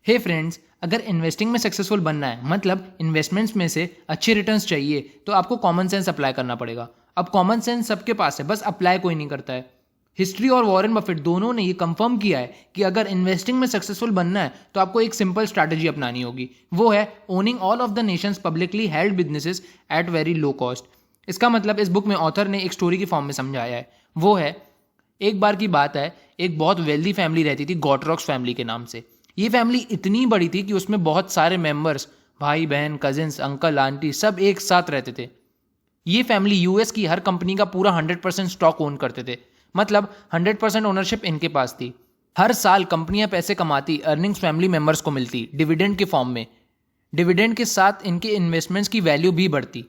हे friends, अगर investing में successful बनना है मतलब इन्वेस्टमेंट्स में से अच्छे रिटर्न्स चाहिए तो आपको कॉमन सेंस अप्लाई करना पड़ेगा। अब कॉमन सेंस सबके पास है, बस अप्लाई कोई नहीं करता है। हिस्ट्री और वॉरेन बफेट दोनों ने ये कंफर्म किया है कि अगर इन्वेस्टिंग में सक्सेसफुल बनना है तो आपको एक सिंपल स्ट्रैटेजी अपनानी होगी। वो है owning all of the nations publicly held businesses at very low cost. इसका मतलब इस बुक में ऑथर ने एक स्टोरी की फॉर्म में समझाया है। वो है, एक बार की बात है, एक बहुत वेल्दी फैमिली रहती थी गॉटरॉक्स फैमिली के नाम से। ये फैमिली इतनी बड़ी थी कि उसमें बहुत सारे मेंबर्स, भाई बहन, कजिन्स, अंकल, आंटी सब एक साथ रहते थे। ये फैमिली यूएस की हर कंपनी का पूरा 100% स्टॉक ओन करते थे, मतलब 100% ओनरशिप इनके पास थी। हर साल कंपनियां पैसे कमाती, अर्निंग्स फैमिली मेंबर्स को मिलती डिविडेंड के फॉर्म में। डिविडेंड के साथ इनके इन्वेस्टमेंट्स की वैल्यू भी बढ़ती।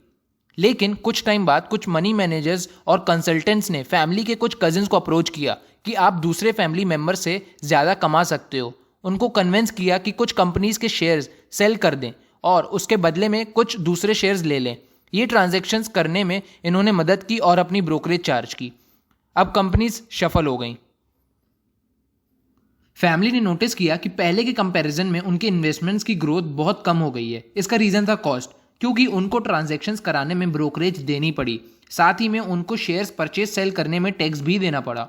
लेकिन कुछ टाइम बाद कुछ मनी मैनेजर्स और कंसल्टेंट्स ने फैमिली के कुछ कजिन्स को अप्रोच किया कि आप दूसरे फैमिली मेंबर से ज़्यादा कमा सकते हो। उनको कन्विंस किया कि कुछ कंपनीज के शेयर्स सेल कर दें और उसके बदले में कुछ दूसरे शेयर्स ले लें। ये ट्रांजैक्शंस करने में इन्होंने मदद की और अपनी ब्रोकरेज चार्ज की। अब कंपनीज शफल हो गई। फैमिली ने नोटिस किया कि पहले के कंपैरिजन में उनके इन्वेस्टमेंट्स की ग्रोथ बहुत कम हो गई है। इसका रीज़न था कॉस्ट, क्योंकि उनको ट्रांजैक्शंस कराने में ब्रोकरेज देनी पड़ी, साथ ही में उनको शेयर्स परचेज सेल करने में टैक्स भी देना पड़ा।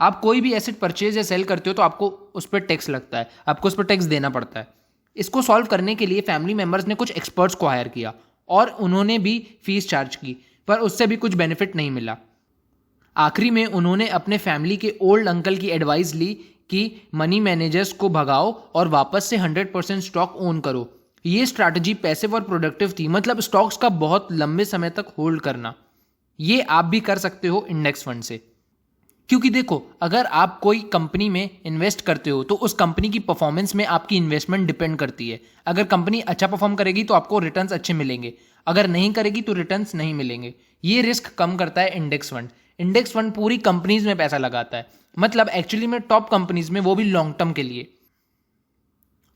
आप कोई भी एसेट परचेज या सेल करते हो तो आपको उस पर टैक्स लगता है, आपको उस पर टैक्स देना पड़ता है। इसको सॉल्व करने के लिए फैमिली मेंबर्स ने कुछ एक्सपर्ट्स को हायर किया और उन्होंने भी फीस चार्ज की, पर उससे भी कुछ बेनिफिट नहीं मिला। आखिरी में उन्होंने अपने फैमिली के ओल्ड अंकल की एडवाइस ली कि मनी मैनेजर्स को भगाओ और वापस से 100% स्टॉक ओन करो। ये स्ट्रैटेजी पैसिव और प्रोडक्टिव थी, मतलब स्टॉक्स का बहुत लंबे समय तक होल्ड करना। ये आप भी कर सकते हो इंडेक्स फंड से। क्योंकि देखो, अगर आप कोई कंपनी में इन्वेस्ट करते हो तो उस कंपनी की परफॉर्मेंस में आपकी इन्वेस्टमेंट डिपेंड करती है। अगर कंपनी अच्छा परफॉर्म करेगी तो आपको रिटर्न्स अच्छे मिलेंगे, अगर नहीं करेगी तो रिटर्न्स नहीं मिलेंगे। ये रिस्क कम करता है इंडेक्स फंड। इंडेक्स फंड पूरी कंपनीज में पैसा लगाता है, मतलब एक्चुअली में टॉप कंपनीज में, वो भी लॉन्ग टर्म के लिए।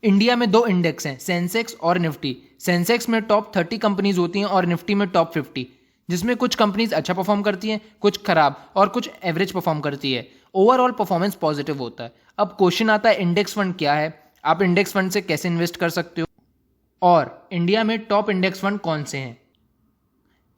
इंडिया में 2 इंडेक्स हैं, सेंसेक्स और निफ्टी। सेंसेक्स में टॉप 30 कंपनीज होती हैं और निफ्टी में टॉप 50, जिसमें कुछ कंपनीज अच्छा परफॉर्म करती हैं, कुछ खराब और कुछ एवरेज परफॉर्म करती है। ओवरऑल परफॉर्मेंस पॉजिटिव होता है। अब क्वेश्चन आता है, इंडेक्स फंड क्या है, आप इंडेक्स फंड से कैसे इन्वेस्ट कर सकते हो और इंडिया में टॉप इंडेक्स फंड कौन से हैं।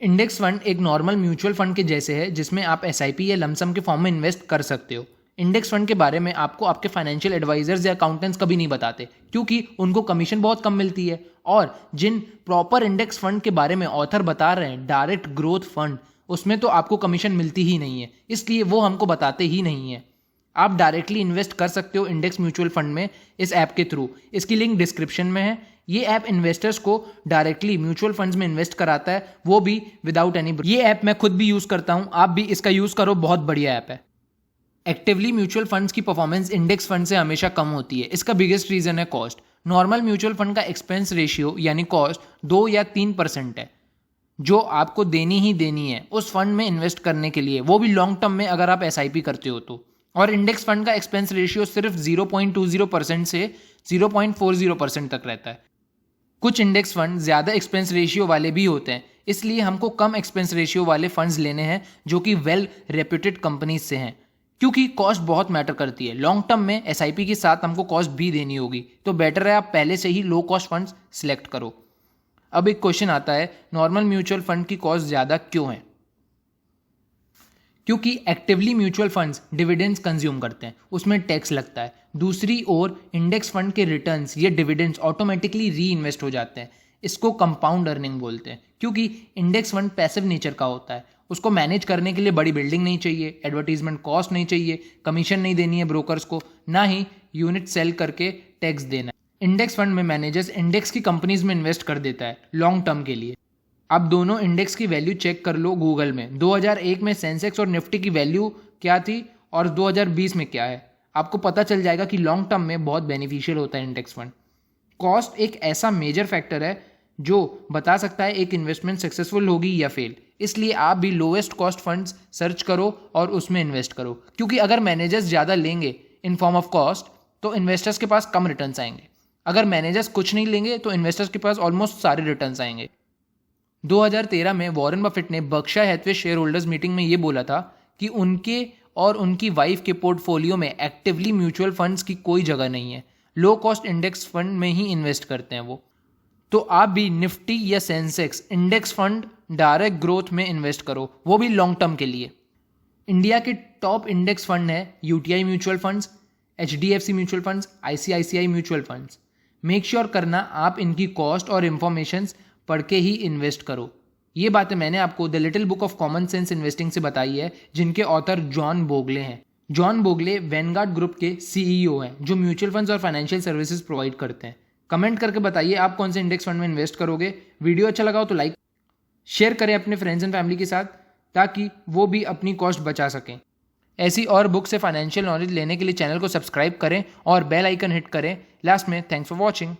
इंडेक्स फंड एक नॉर्मल म्यूचुअल फंड के जैसे है, जिसमें आप एसआईपी या लमसम के फॉर्म में इन्वेस्ट कर सकते हो। इंडेक्स फंड के बारे में आपको आपके फाइनेंशियल एडवाइजर्स या अकाउंटेंट्स कभी नहीं बताते, क्योंकि उनको कमीशन बहुत कम मिलती है। और जिन प्रॉपर इंडेक्स फंड के बारे में ऑथर बता रहे हैं, डायरेक्ट ग्रोथ फंड, उसमें तो आपको कमीशन मिलती ही नहीं है, इसलिए वो हमको बताते ही नहीं है। आप डायरेक्टली इन्वेस्ट कर सकते हो इंडेक्स म्यूचुअल फंड में इस ऐप के थ्रू। इसकी लिंक डिस्क्रिप्शन में है। ये ऐप इन्वेस्टर्स को डायरेक्टली म्यूचुअल फंड्स में इन्वेस्ट कराता है, वो भी विदाउट एनी। ये ऐप मैं खुद भी यूज़ करता हूँ, आप भी इसका यूज़ करो, बहुत बढ़िया ऐप है। एक्टिवली म्यूचुअल फंड्स की परफॉर्मेंस इंडेक्स फंड से हमेशा कम होती है। इसका बिगेस्ट रीजन है कॉस्ट। नॉर्मल म्यूचुअल फंड का एक्सपेंस रेशियो यानी कॉस्ट 2 या 3% है, जो आपको देनी ही देनी है उस फंड में इन्वेस्ट करने के लिए, वो भी लॉन्ग टर्म में अगर आप एसआईपी करते हो तो। और इंडेक्स फंड का एक्सपेंस रेशियो सिर्फ 0.20% से 0.40% तक रहता है। कुछ इंडेक्स फंड ज़्यादा एक्सपेंस रेशियो वाले भी होते हैं, इसलिए हमको कम एक्सपेंस रेशियो वाले फंड्स लेने हैं जो कि वेल रेप्यूटेड कंपनीज से हैं, क्योंकि कॉस्ट बहुत मैटर करती है। लॉन्ग टर्म में एसआईपी के साथ हमको कॉस्ट भी देनी होगी, तो बेटर है आप पहले से ही लो कॉस्ट फंड्स सिलेक्ट करो। अब एक क्वेश्चन आता है, नॉर्मल म्यूचुअल फंड की कॉस्ट ज़्यादा क्यों है? क्योंकि actively mutual funds dividends consume करते हैं, उसमें टैक्स लगता है। दूसरी ओर इंडेक्स फंड के रिटर्न्स या डिविडेंड्स ऑटोमेटिकली री इन्वेस्ट हो जाते हैं। इसको कंपाउंड अर्निंग बोलते हैं, क्योंकि इंडेक्स फंड पैसिव नेचर का होता है। उसको मैनेज करने के लिए बड़ी बिल्डिंग नहीं चाहिए, एडवर्टीजमेंट कॉस्ट नहीं चाहिए, कमीशन नहीं देनी है ब्रोकर्स को, ना ही यूनिट सेल करके टैक्स देना है। इंडेक्स फंड में मैनेजर्स इंडेक्स की कंपनीज में इन्वेस्ट कर देता है लॉन्ग टर्म के लिए। आप दोनों इंडेक्स की वैल्यू चेक कर लो गूगल में। 2001 में सेंसेक्स और निफ्टी की वैल्यू क्या थी और 2020 में क्या है, आपको पता चल जाएगा कि लॉन्ग टर्म में बहुत बेनिफिशियल होता है इंडेक्स फंड। कॉस्ट एक ऐसा मेजर फैक्टर है जो बता सकता है एक इन्वेस्टमेंट सक्सेसफुल होगी या फेल। इसलिए आप भी लोएस्ट कॉस्ट फंड्स सर्च करो और उसमें इन्वेस्ट करो, क्योंकि अगर मैनेजर्स ज़्यादा लेंगे इन फॉर्म ऑफ कॉस्ट तो इन्वेस्टर्स के पास कम रिटर्न्स आएंगे। अगर मैनेजर्स कुछ नहीं लेंगे तो इन्वेस्टर्स के पास ऑलमोस्ट सारे रिटर्न्स आएंगे। 2013 में वॉरेन बफेट ने Berkshire Hathaway share holders meeting में ये बोला था कि उनके और उनकी वाइफ के पोर्टफोलियो में एक्टिवली म्यूचुअल फंड्स की कोई जगह नहीं है। लो कॉस्ट इंडेक्स फंड में ही इन्वेस्ट करते हैं वो। तो आप भी निफ्टी या Sensex index fund direct growth में इन्वेस्ट करो, वो भी लॉन्ग टर्म के लिए। इंडिया के टॉप इंडेक्स फंड है UTI mutual funds, HDFC mutual funds, ICICI mutual funds. Make sure करना आप इनकी कॉस्ट और इन्फॉर्मेशन पढ़ के ही इन्वेस्ट करो। ये बातें मैंने आपको the little book of common sense investing से बताई है, जिनके ऑथर जॉन बोगले हैं। जॉन बोगले वैनगार्ड ग्रुप के सीईओ हैं, जो म्यूचुअल फंड्स और फाइनेंशियल सर्विसेज प्रोवाइड करते हैं। कमेंट करके बताइए आप कौन से इंडेक्स फंड में इन्वेस्ट करोगे। वीडियो अच्छा लगा हो तो लाइक शेयर करें अपने फ्रेंड्स एंड फैमिली के साथ, ताकि वो भी अपनी कॉस्ट बचा सकें। ऐसी और बुक से फाइनेंशियल नॉलेज लेने के लिए चैनल को सब्सक्राइब करें और बेल आइकन हिट करें। लास्ट में थैंक्स फॉर वॉचिंग।